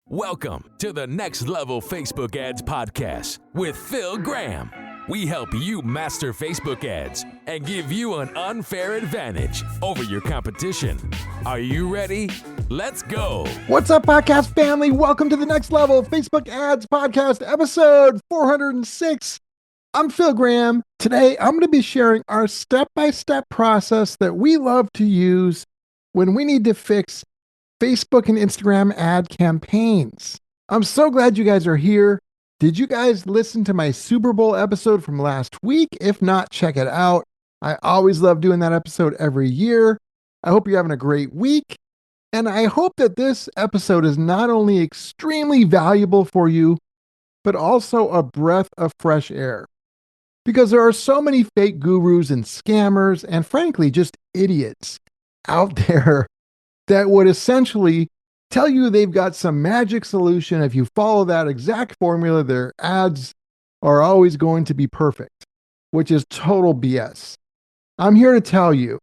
Welcome to the Next Level Facebook Ads Podcast with Phil Graham. We help you master Facebook ads and give you an unfair advantage over your competition. Are you ready? Let's go. What's up, podcast family? Welcome to the Next Level Facebook Ads Podcast, episode 406. I'm Phil Graham. Today, I'm going to be sharing our step-by-step process that we love to use when we need to fix Facebook and Instagram ad campaigns. I'm so glad you guys are here. Did you guys listen to my Super Bowl episode from last week? If not, check it out. I always love doing that episode every year. I hope you're having a great week. And I hope that this episode is not only extremely valuable for you, but also a breath of fresh air. Because there are so many fake gurus and scammers, and frankly, just idiots out there that would essentially tell you they've got some magic solution. If you follow that exact formula, their ads are always going to be perfect, which is total BS. I'm here to tell you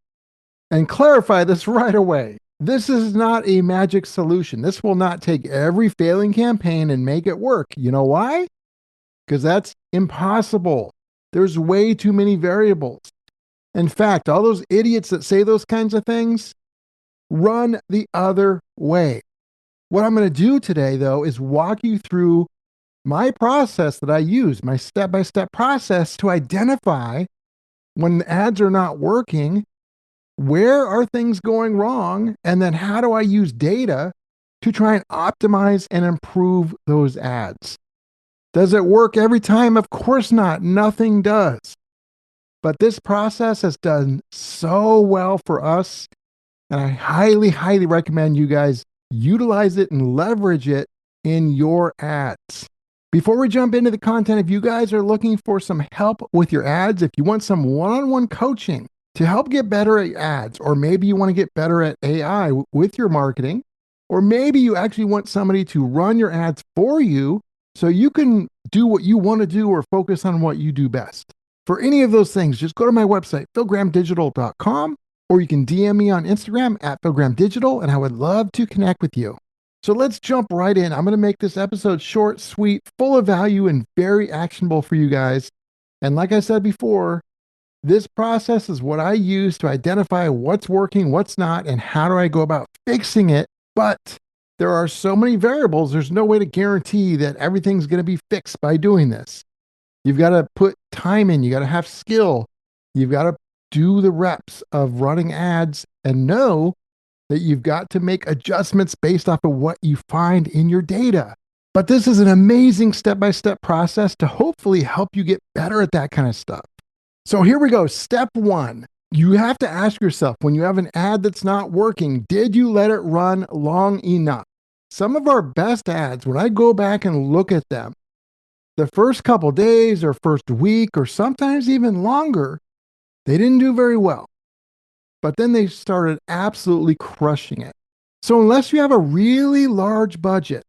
and clarify this right away. This is not a magic solution. This will not take every failing campaign and make it work. You know why? Because that's impossible. There's way too many variables. In fact, all those idiots that say those kinds of things, run the other way. What I'm going to do today, though, is walk you through my process that I use, my step-by-step process to identify when the ads are not working, where are things going wrong, and then how do I use data to try and optimize and improve those ads. Does it work every time? Of course not. Nothing does. But this process has done so well for us. And I highly, highly recommend you guys utilize it and leverage it in your ads. Before we jump into the content, if you guys are looking for some help with your ads, if you want some one-on-one coaching to help get better at ads, or maybe you want to get better at AI with your marketing, or maybe you actually want somebody to run your ads for you so you can do what you want to do or focus on what you do best. For any of those things, just go to my website, philgrahamdigital.com. Or you can DM me on Instagram at philgrahamdigital, and I would love to connect with you. So let's jump right in. I'm going to make this episode short, sweet, full of value, and very actionable for you guys. And like I said before, this process is what I use to identify what's working, what's not, and how do I go about fixing it. But there are so many variables, there's no way to guarantee that everything's going to be fixed by doing this. You've got to put time in, you got to have skill, you've got to do the reps of running ads and know that you've got to make adjustments based off of what you find in your data. But this is an amazing step-by-step process to hopefully help you get better at that kind of stuff. So here we go. Step one, you have to ask yourself, when you have an ad that's not working, did you let it run long enough? Some of our best ads, when I go back and look at them, the first couple days or first week or sometimes even longer, they didn't do very well, but then they started absolutely crushing it. So unless you have a really large budget,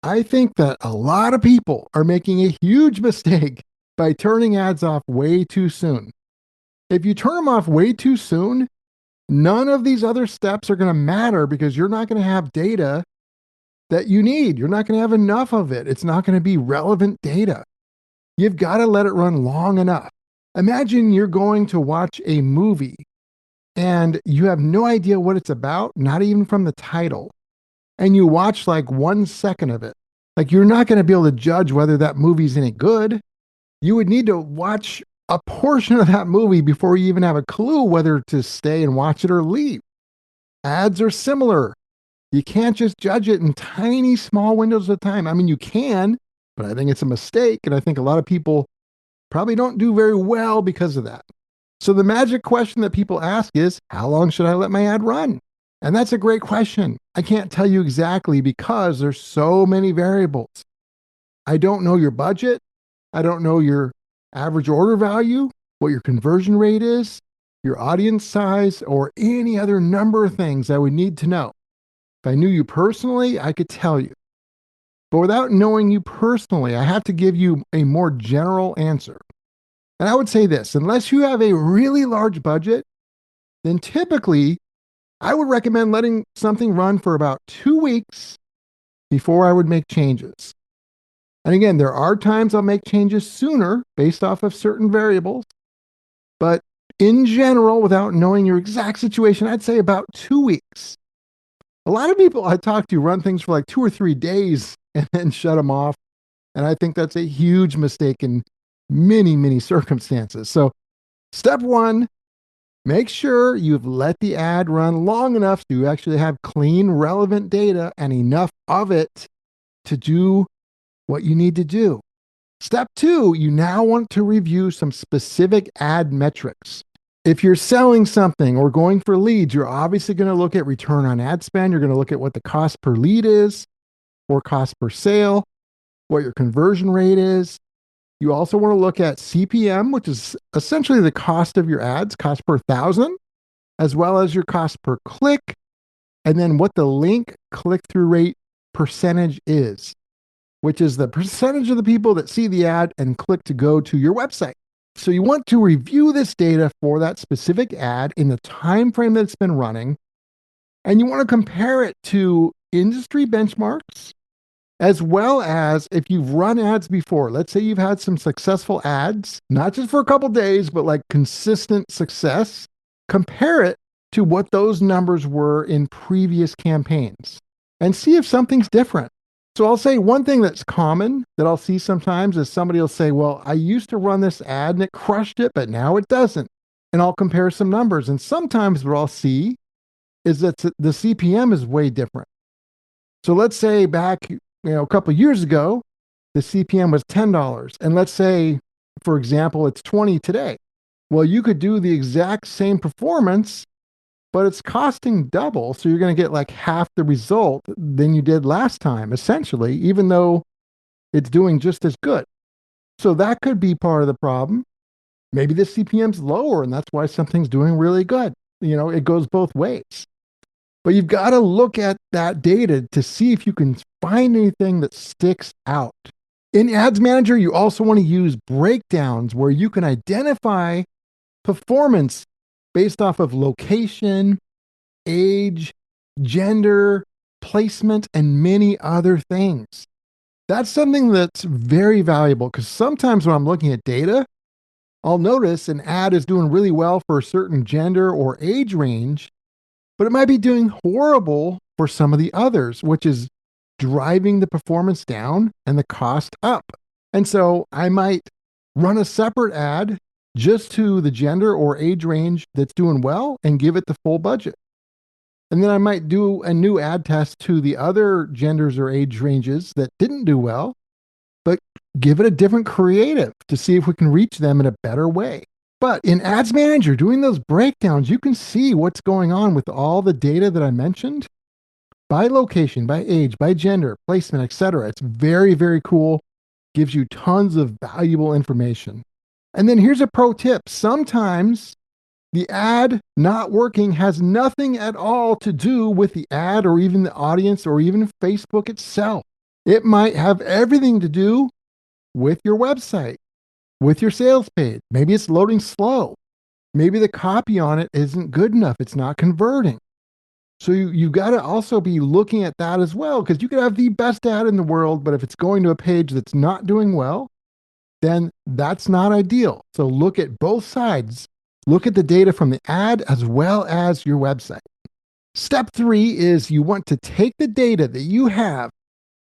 I think that a lot of people are making a huge mistake by turning ads off way too soon. If you turn them off way too soon, none of these other steps are going to matter because you're not going to have data that you need. You're not going to have enough of it. It's not going to be relevant data. You've got to let it run long enough. Imagine you're going to watch a movie and you have no idea what it's about, not even from the title, and you watch like 1 second of it. Like, you're not going to be able to judge whether that movie's any good. You would need to watch a portion of that movie before you even have a clue whether to stay and watch it or leave. Ads are similar. You can't just judge it in tiny, small windows of time. I mean, you can, but I think it's a mistake, and I think a lot of people probably don't do very well because of that. So the magic question that people ask is, how long should I let my ad run? And that's a great question. I can't tell you exactly because there's so many variables. I don't know your budget. I don't know your average order value, what your conversion rate is, your audience size, or any other number of things I would need to know. If I knew you personally, I could tell you. But without knowing you personally, I have to give you a more general answer. And I would say this, unless you have a really large budget, then typically I would recommend letting something run for about 2 weeks before I would make changes. And again, there are times I'll make changes sooner based off of certain variables. But in general, without knowing your exact situation, I'd say about 2 weeks. A lot of people I talk to run things for like 2 or 3 days and then shut them off. And I think that's a huge mistake in many, many circumstances. So, step one, make sure you've let the ad run long enough so you actually have clean, relevant data and enough of it to do what you need to do. Step two, you now want to review some specific ad metrics. If you're selling something or going for leads, you're obviously going to look at return on ad spend. You're going to look at what the cost per lead is or cost per sale, what your conversion rate is. You also want to look at CPM, which is essentially the cost of your ads, cost per thousand, as well as your cost per click, and then what the link click-through rate percentage is, which is the percentage of the people that see the ad and click to go to your website. So you want to review this data for that specific ad in the time frame that it's been running, and you want to compare it to industry benchmarks, as well as if you've run ads before. Let's say you've had some successful ads, not just for a couple days, but like consistent success. Compare it to what those numbers were in previous campaigns and see if something's different. So I'll say one thing that's common that I'll see sometimes is somebody will say, well, I used to run this ad and it crushed it, but now it doesn't. And I'll compare some numbers. And sometimes what I'll see is that the CPM is way different. So let's say back, a couple of years ago, the CPM was $10. And let's say, for example, it's 20 today. Well, you could do the exact same performance, but it's costing double. So you're going to get like half the result than you did last time, essentially, even though it's doing just as good. So that could be part of the problem. Maybe the CPM's lower and that's why something's doing really good. It goes both ways. But you've got to look at that data to see if you can find anything that sticks out. In Ads Manager, you also want to use breakdowns where you can identify performance based off of location, age, gender, placement, and many other things. That's something that's very valuable because sometimes when I'm looking at data, I'll notice an ad is doing really well for a certain gender or age range, but it might be doing horrible for some of the others, which is driving the performance down and the cost up. And so I might run a separate ad just to the gender or age range that's doing well and give it the full budget. And then I might do a new ad test to the other genders or age ranges that didn't do well, but give it a different creative to see if we can reach them in a better way. But in Ads Manager, doing those breakdowns, you can see what's going on with all the data that I mentioned by location, by age, by gender, placement, etc. It's very, very cool. Gives you tons of valuable information. And then here's a pro tip. Sometimes the ad not working has nothing at all to do with the ad or even the audience or even Facebook itself. It might have everything to do with your website, with your sales page. Maybe it's loading slow. Maybe the copy on it isn't good enough. It's not converting. So you've got to also be looking at that as well, because you could have the best ad in the world, but if it's going to a page that's not doing well, then that's not ideal. So look at both sides. Look at the data from the ad as well as your website. Step 3 is you want to take the data that you have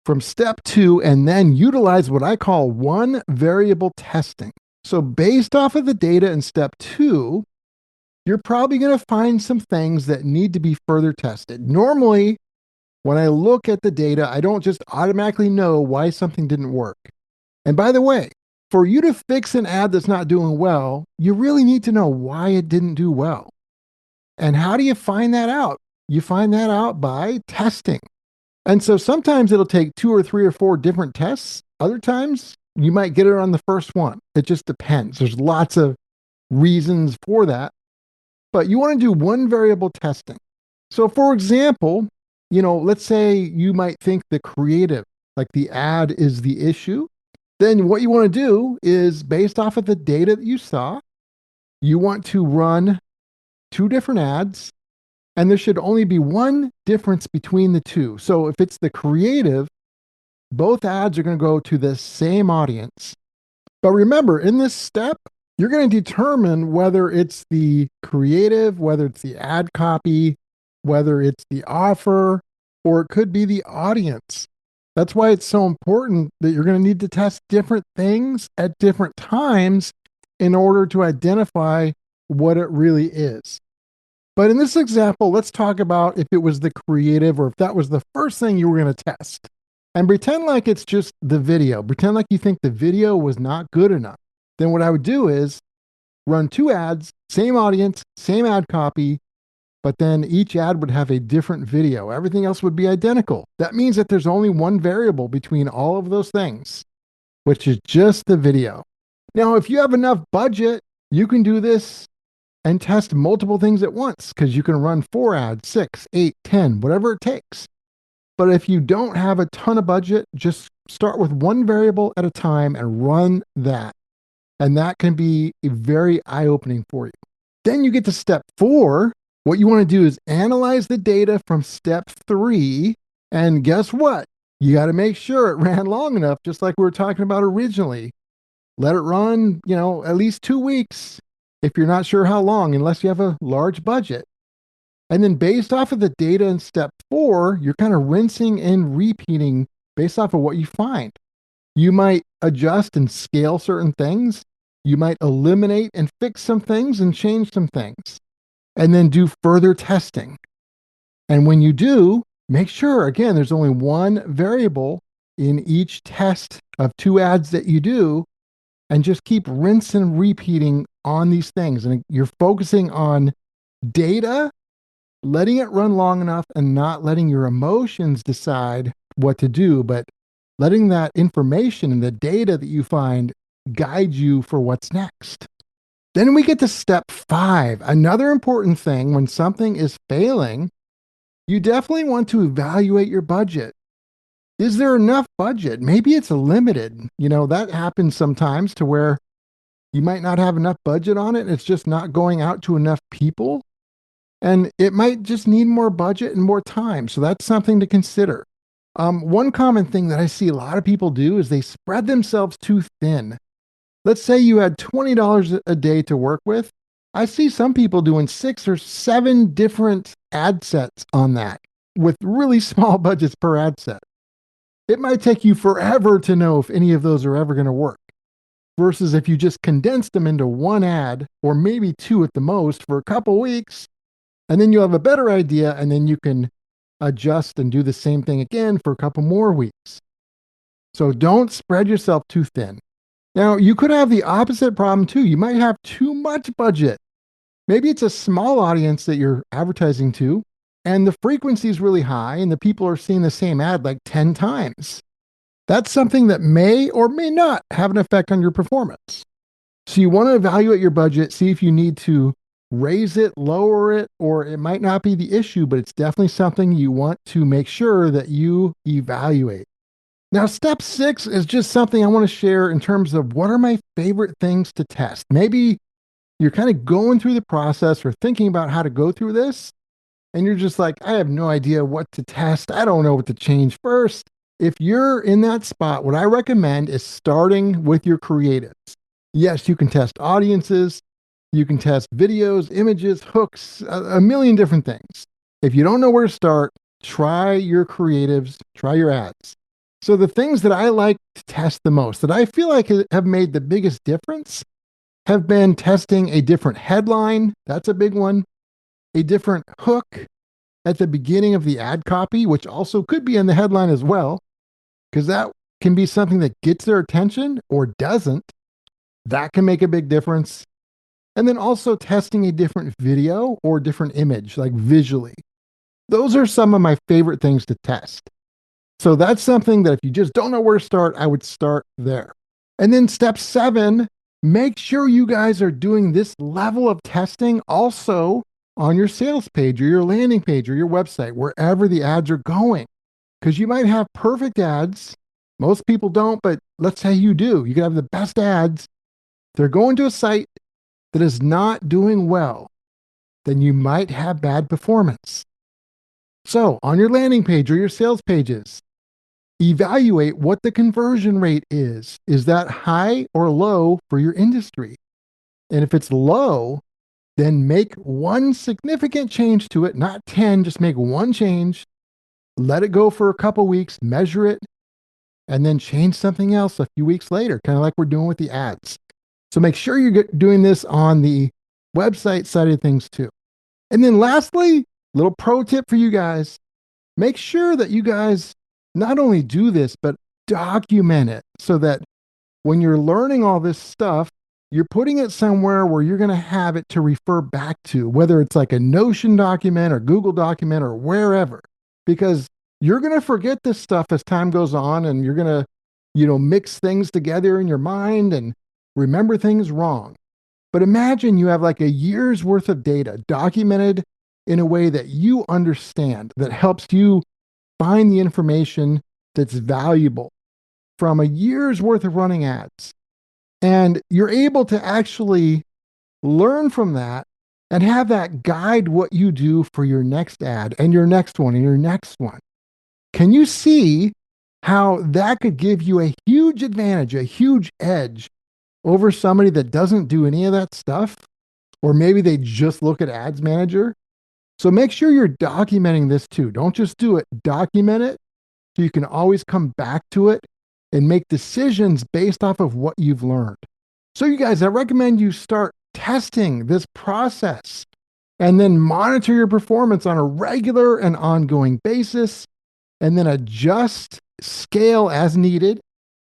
from step 2 and then utilize what I call one variable testing. So based off of the data in step 2, you're probably going to find some things that need to be further tested. Normally, when I look at the data, I don't just automatically know why something didn't work. And by the way, for you to fix an ad that's not doing well, you really need to know why it didn't do well. And how do you find that out? You find that out by testing. And so sometimes it'll take 2 or 3 or 4 different tests. Other times you might get it on the first one. It just depends. There's lots of reasons for that. But you want to do one variable testing. So for example, let's say you might think the creative, like the ad, is the issue. Then what you want to do is, based off of the data that you saw, you want to run 2 different ads, and there should only be one difference between the two. So if it's the creative, Both ads are going to go to the same audience. But remember, in this step, you're going to determine whether it's the creative, whether it's the ad copy, whether it's the offer, or it could be the audience. That's why it's so important that you're going to need to test different things at different times in order to identify what it really is. But in this example, let's talk about if it was the creative or if that was the first thing you were going to test. And pretend like it's just the video. Pretend like you think the video was not good enough. Then what I would do is run two ads, same audience, same ad copy, but then each ad would have a different video. Everything else would be identical. That means that there's only one variable between all of those things, which is just the video. Now, if you have enough budget, you can do this and test multiple things at once because you can run 4 ads, 6, 8, 10, whatever it takes. But if you don't have a ton of budget, just start with one variable at a time and run that. And that can be very eye-opening for you. Then you get to step 4. What you want to do is analyze the data from step 3. And guess what? You got to make sure it ran long enough, just like we were talking about originally. Let it run, at least 2 weeks if you're not sure how long, unless you have a large budget. And then based off of the data in step 4, you're kind of rinsing and repeating based off of what you find. You might adjust and scale certain things. You might eliminate and fix some things and change some things. And then do further testing. And when you do, make sure, again, there's only one variable in each test of 2 ads that you do. And just keep rinse and repeating on these things. And you're focusing on data, letting it run long enough and not letting your emotions decide what to do, but letting that information and the data that you find guide you for what's next. Then we get to step 5. Another important thing when something is failing, you definitely want to evaluate your budget. Is there enough budget? Maybe it's limited. That happens sometimes to where you might not have enough budget on it. And it's just not going out to enough people. And it might just need more budget and more time. So that's something to consider. One common thing that I see a lot of people do is they spread themselves too thin. Let's say you had $20 a day to work with. I see some people doing 6 or 7 different ad sets on that with really small budgets per ad set. It might take you forever to know if any of those are ever going to work. Versus if you just condensed them into one ad, or maybe 2 at the most, for a couple weeks, and then you'll have a better idea, and then you can adjust and do the same thing again for a couple more weeks. So don't spread yourself too thin. Now, you could have the opposite problem too. You might have too much budget. Maybe it's a small audience that you're advertising to, and the frequency is really high, and the people are seeing the same ad like 10 times. That's something that may or may not have an effect on your performance. So you want to evaluate your budget, see if you need to raise it, lower it, or it might not be the issue, but it's definitely something you want to make sure that you evaluate. Now, step 6 is just something I want to share in terms of what are my favorite things to test. Maybe you're kind of going through the process or thinking about how to go through this, and you're just like, I have no idea what to test. I don't know what to change first. If you're in that spot, what I recommend is starting with your creatives. Yes, you can test audiences, you can test videos, images, hooks, a million different things. If you don't know where to start, try your creatives, try your ads. So the things that I like to test the most, that I feel like have made the biggest difference, have been testing a different headline. That's a big one. A different hook at the beginning of the ad copy, which also could be in the headline as well, because that can be something that gets their attention or doesn't. That can make a big difference. And then also testing a different video or different image, like visually. Those are some of my favorite things to test. So that's something that if you just don't know where to start, I would start there. And then step 7, make sure you guys are doing this level of testing also on your sales page or your landing page or your website, wherever the ads are going. Because you might have perfect ads. Most people don't, but let's say you do. You can have the best ads. They're going to a site that is not doing well. Then you might have bad performance. So on your landing page or your sales pages, evaluate what the conversion rate is. Is that high or low for your industry? And if it's low, then make one significant change to it, not 10, just make one change, let it go for a couple weeks, measure it, and then change something else a few weeks later, kind of like we're doing with the ads. So make sure you're doing this on the website side of things too. And then lastly, little pro tip for you guys, make sure that you guys not only do this, but document it so that when you're learning all this stuff, you're putting it somewhere where you're going to have it to refer back to, whether it's like a Notion document or Google document or wherever, because you're going to forget this stuff as time goes on, and you're going to, mix things together in your mind and remember things wrong. But imagine you have like a year's worth of data documented in a way that you understand, that helps you find the information that's valuable from a year's worth of running ads. And you're able to actually learn from that and have that guide what you do for your next ad and your next one and your next one. Can you see how that could give you a huge advantage, a huge edge over somebody that doesn't do any of that stuff? Or maybe they just look at Ads Manager. So make sure you're documenting this too. Don't just do it, document it so you can always come back to it and make decisions based off of what you've learned. So you guys, I recommend you start testing this process and then monitor your performance on a regular and ongoing basis, and then adjust, scale as needed,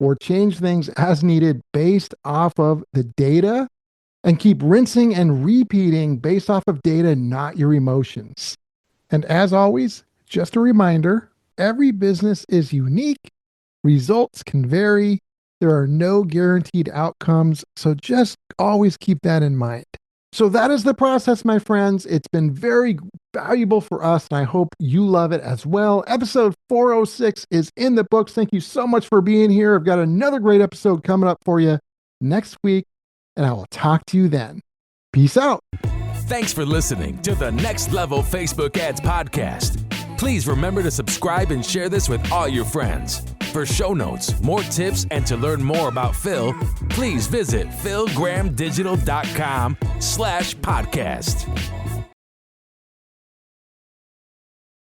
or change things as needed based off of the data, and keep rinsing and repeating based off of data, not your emotions. And as always, just a reminder, every business is unique. Results can vary. There are no guaranteed outcomes. So just always keep that in mind. So that is the process, my friends. It's been very valuable for us, and I hope you love it as well. Episode 406 is in the books. Thank you so much for being here. I've got another great episode coming up for you next week, and I will talk to you then. Peace out. Thanks for listening to the Next Level Facebook Ads Podcast. Please remember to subscribe and share this with all your friends. For show notes, more tips, and to learn more about Phil, please visit philgrahamdigital.com/podcast.